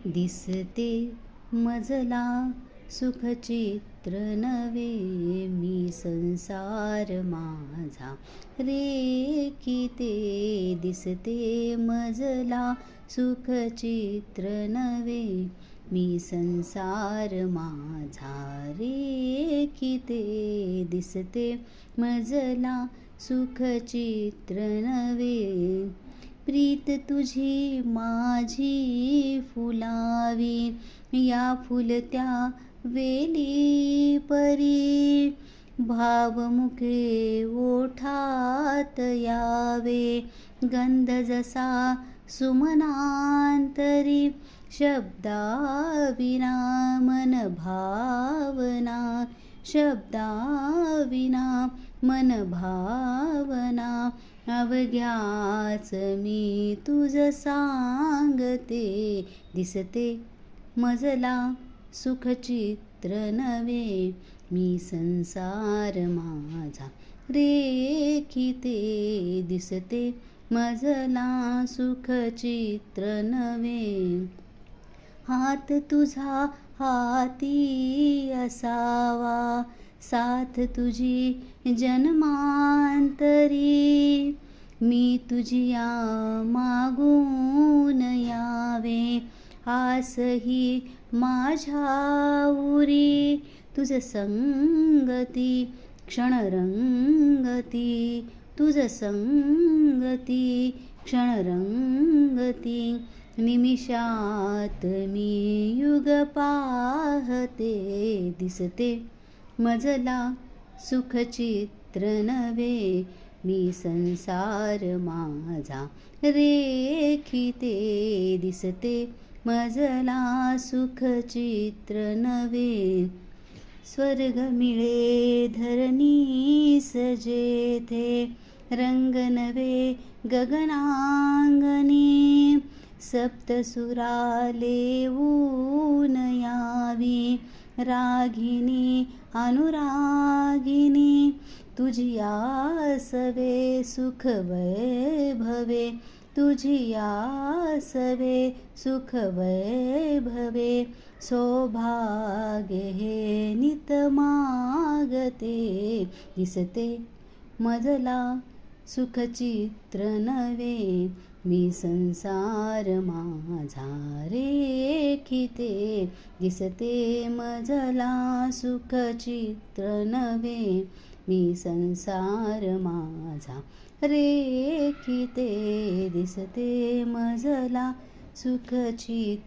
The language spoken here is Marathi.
दिसते मजला सुखचित्र नवे, मी संसार माझा रेखिते. दिसते मजला सुखचित्र नवे, मी संसार माझा रेखिते. दिसते मजला सुखचित्र नवे, प्रीत तुझी माझी फुलावी, या फुलत्या वेली परी. भावमुखे ओठात यावे, गंध जसा सुमनांतरी. शब्दाविना मन भावना, शब्दाविना मन भावना. अवघ्याच मी तुझ सांगते. दिसते मजला सुखचित्र नवे, मी संसार माझा रेखिते. दिसते मजला सुखचित्र नवे, हात तुझा हाती असावा, साथ तुझी जन्मांतरी. मी तुझिया मागून यावे, आसही माझ्या उरी. तुझ संगती क्षणरंगती, तुझ संगती क्षणरंगती. निमिषात मी युग पाहते. दिसते मजला सुखचित्र नवे, मी संसार माझा रेखिते. दिसते मजला सुखचित्र नवे, स्वर्ग मिळे धरणीस जेथे, रंग नवे गगनांगणी. सप्तसुराले ऊन यावी, रागिनी अनुरागिनी. तुझी आसवे सुख वैभवे, तुझी आसवे सुख वैभवे. सौभाग्य हे नित मागते. दिसते मजला सुखचित्र नवे, मी संसार माझा रेखिते. दिसते मजला सुखचित्र नवे, मी संसार माझा रेखिते. दिसते मजला सुखचित्र